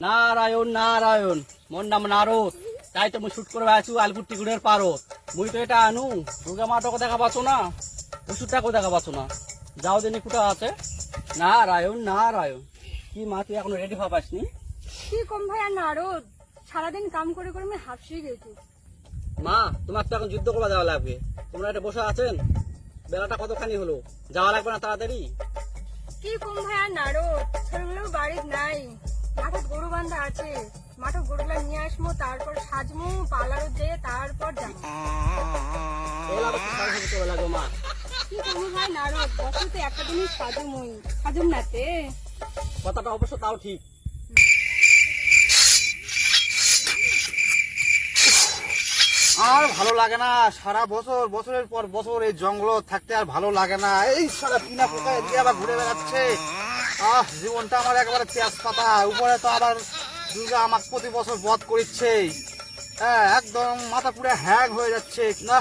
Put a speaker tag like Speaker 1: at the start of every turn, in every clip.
Speaker 1: নারায়ণ নারায়ণ, মোর নাম নারদ। তাই তো মুই শুট করে আছু আলপুর টিকুরের পারো। মুই তো এটা আনু দুর্গা মাটাকে দেখা পাচ্ছ না, ওষুধটাকেও দেখা পাচ্ছ না। যাও দিনে কুটা আছে। নারায়ণ নারায়ণ। কি মা, তুই এখনো রেডি হওয়া পাসনি?
Speaker 2: কি কম ভাই আর নারদ, সারাদিন কাম করে করে আমি হাঁপিয়ে গেছি।
Speaker 1: মা, তোমার তো এখন যুদ্ধ করবা যাওয়া লাগবে। তোমরা এটা বসে আছেন, বেলাটা কতখানি হলো, যাওয়া লাগবে না তাড়াতাড়ি?
Speaker 2: কি কম ভাই আর নারদ, ছেলেগুলো বাড়ির নাই, মাঠে গরু বান্ধা আছে। মাঠে গরুগুলা নিয়ে আসবো, তারপর সাজমু, পার্লারে যেয়ে তারপর যাবো।
Speaker 1: লাগবে মা।
Speaker 2: কি কম ভাই নারদ, বছরতে একটা জিনিস সাজুম নাতে।
Speaker 1: কথাটা অবশ্য তাও ঠিক।
Speaker 3: আর ভালো লাগে না, সারা বছরের পর বছর এই জঙ্গল থাকতে আর ভালো লাগে না। এই সারা পিনা পোকা এদিকে আবার ঘুরে বেড়াচ্ছে। জীবনটা আমার একেবারে তেজ পাতা। উপরে তো আবার দুর্গা আমাকে প্রতি বছর বধ করছে। হ্যাঁ, একদম মাথা পুরো হ্যাং হয়ে যাচ্ছে। না,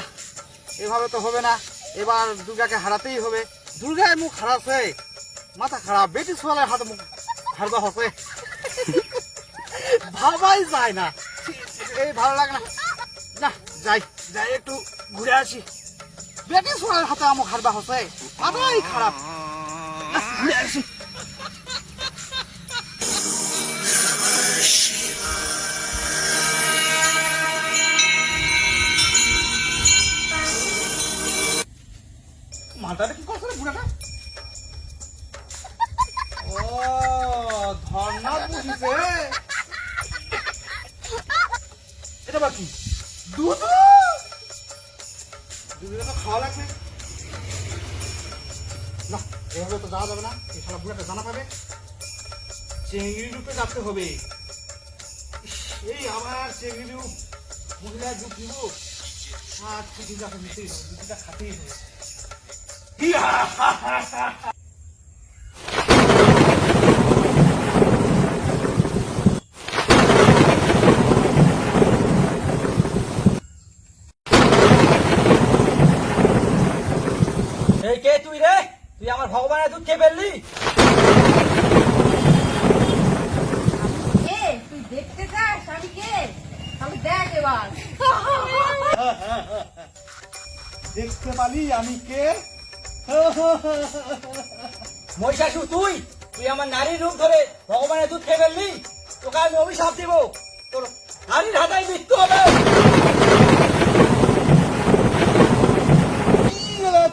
Speaker 3: এভাবে তো হবে না, এবার দুর্গাকে হারাতেই হবে। দুর্গায় মুখ হারাচ্ছে, মাথা খারাপ, বেটি সোয়ালের হাতে মুখ হারবা হবে, ভাবাই যায় না। এই ভালো লাগে না, না যাই যাই একটু ঘুরে আসি। বেটি সোয়ালের হাতে আমুক হারবা হচ্ছে, মাথাই খারাপ, ঘুরে আসি। মাথাটা কি করছে রে বুড়াটা? ও ধর্ণা বুঝিছে। এটা বাকি দুধ দুধটা তো খাওয়া লাগবে না। এভাবে তো যাওয়া যাবে না, এই শালা বুড়াটা জানা পাবে। চেংড়ি রূপে যাতে হবে। এই আবার চেংড়ি রূপ মহিলা দুধ দিব। আচ্ছা ঠিক আছে, নিতেই হবে, দুধটা খাতেই হবে।
Speaker 1: এই কে তুই রে? তুই আমার ভগবানের দুধ খেয়ে ফেললি?
Speaker 2: তুই দেখতে চাস আমি কে? আমি দেখ এবার।
Speaker 3: দেখতে পালি আমি কে?
Speaker 1: মহিষাসুর, তুই তুই আমার নারীর রূপ ধরে ভগবানের দুধ খেয়ে ফেললি। তোকে আমি অভিশাপ দিব, তোর নারীর হাতায় মৃত্যু হবে।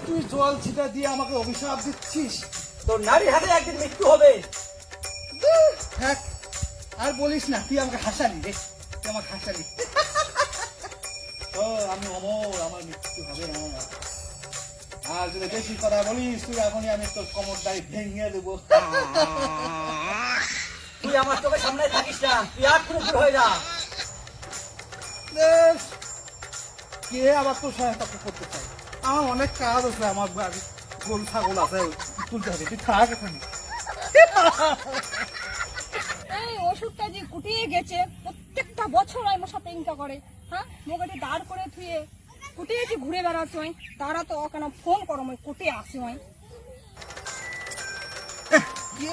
Speaker 3: তুই জল ছিটা দিয়ে আমাকে অভিশাপ দিচ্ছিস?
Speaker 1: তোর নারীর হাতে একদিন মৃত্যু হবে।
Speaker 3: হ্যাঁ, আর বলিস না, তুই আমাকে হাসালি রে, তুই আমাকে হাসালি। ও আমি অমর, আমার মৃত্যু হবে না। আর যদি বেশি কথা বলিস তুই এখনই আমি তোর কোমরটাই ভেঙে দেবো।
Speaker 1: তুই আমার চোখের সামনে থাকিস না, তুই আর পুরো হয়ে যা।
Speaker 3: কে আবার তোর সহায়তা করতে চাই? আমার অনেক কাজ আছে, আমার বাড়ি গরু ছাগল আছে, তুলতে হবে। তুই থাক এখানে।
Speaker 2: এই ওষুধটা যে কুটিয়ে গেছে, প্রত্যেকটা বছর আমার সাথে ইনকা করে। হ্যাঁ, মোবাইলে দাঁড় করে থুয়ে কুটিয়ে যে ঘুরে বেড়াচ্ছ, তারা তো কেন ফোন করো, মই কুটিয়ে আসি।
Speaker 3: কে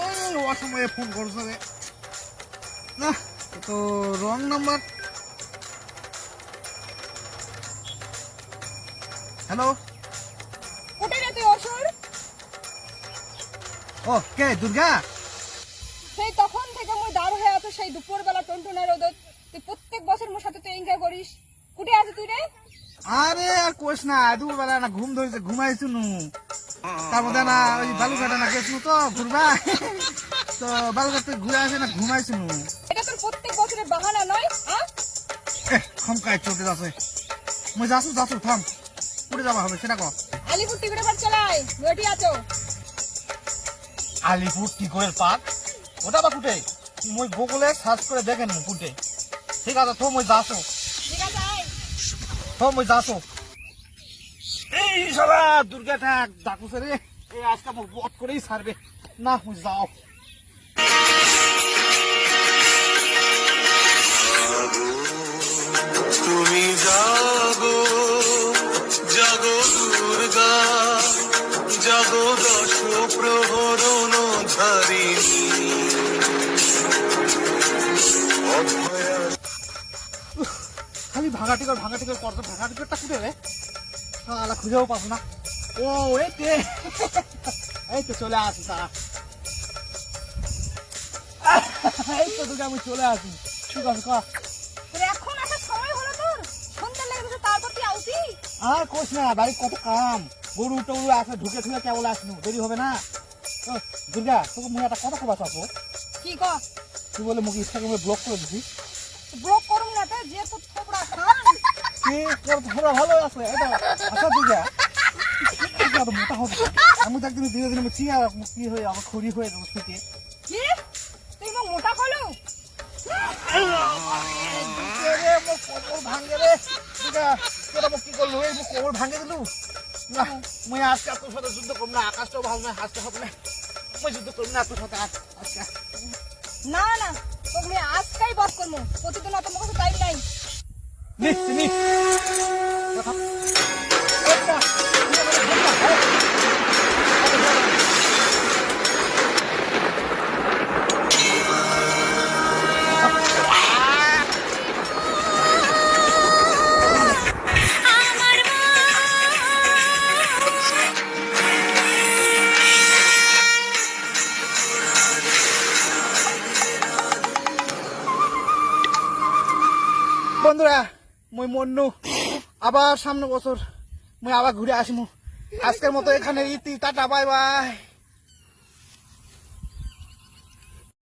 Speaker 3: অসময়ে ফোন করছে রে? না, এ তো রং নাম্বার। হ্যালো,
Speaker 2: কুটে রে তুই অসুর।
Speaker 3: ও কে দুর্গা?
Speaker 2: সেই তখন থেকে মই দাঁড় হয়ে আছো, সেই দুপুর বেলা টনটনা রোদত। তুই প্রত্যেক বছর মোর সাথে তুই ইনকা করিস। কুটে আছে তুই রে?
Speaker 3: আরে আর কোস না, দুপুরবেলা না ঘুম ধরেছে, ঘুমাইছু নু। তার মধ্যে না ওই বালুঘাটে না গেছিল তো ঘুরবা, তো বালুঘাট ঘুরে আসে না, ঘুমাইছু নু।
Speaker 2: এটা তোর প্রত্যেক বছরের বাহানা নয়?
Speaker 3: খমকায় চলতে যাচ্ছে। মই যাচ্ছু থাম, উড়ে যাওয়া হবে সেটা কর।
Speaker 2: আলিপুর টিভির বার চালাই, বেটি আছো।
Speaker 3: আলিপুর টিকরের পাক, ওটা বা কুটে? মই গুগলে সার্চ করে দেখেন কুটে। ঠিক আছে, তো মই যাচ্ছু,
Speaker 2: ঠিক আছে আয়।
Speaker 3: তো মই যাচ্ছু। এই সবা দুর্গাটা ডাকুছে রে, এই আজকে মোক বধ করেই ছাড়বে না। মই যাও।
Speaker 4: তুমি জাগো জাগো দুর্গা, জাগো দশ প্রহরণ ধারিণী। অভয়া
Speaker 3: খালি ভাঙা টিকট করতো, ভাঙা টিকটটা খুঁজে রে শালা খুঁজেও পাবো না। ও এই তো চলে আসি তারা, এই তো তোকে আমি চলে আসি। ঠিক আছে ক।
Speaker 2: তোর এখন আসার সময় হলো তোর? সন্ধ্যা লেগে গেছে তারপর তুই আউতি?
Speaker 3: আর কোস না, বাড়ি কত কাম, গরু টরু আছে, ঢুকে ঢুকে কেবল আসনু, দেরি হবে না। ও, দুর্গা তোকে মুই একটা কথা কবা চাপো।
Speaker 2: কি ক?
Speaker 3: তুই বলে মুখে ইনস্টাগ্রামে ব্লক করে দিছিস।
Speaker 2: ব্লক করুম না তো, যে তোর থোবড়া খান।
Speaker 3: কে তোর ধরা ভালো আছে এটা। আচ্ছা দুর্গা এত মোটা হবে, আমি তো একদিন ধীরে ধীরে চিয়া কি হয়ে আমার খড়ি হয়ে যাবো থেকে।
Speaker 2: কি? তুই মোক মোটা হলো?
Speaker 3: কোমর ভাঙে রে দুর্গা, তোরা মোক কি করলো, এই মোক কোমর ভাঙে দিলু। না মুই আজকে তোর সাথে যুদ্ধ করব না, আকাশটাও ভালো না, হাসতে হবে না, মুই যুদ্ধ করব না তোর সাথে আজকে।
Speaker 2: না না, তোকে আমি আজকেই বস করবো, প্রতিদিন অত মুখে টাইম নাই।
Speaker 3: নি কথা বন্ধুরা, মুই মন্নু, আবার সামনে বছর মুই আবার ঘুরে আসিমু। আজকের মতো এখানে ইতি, টাটা, বাই বাই।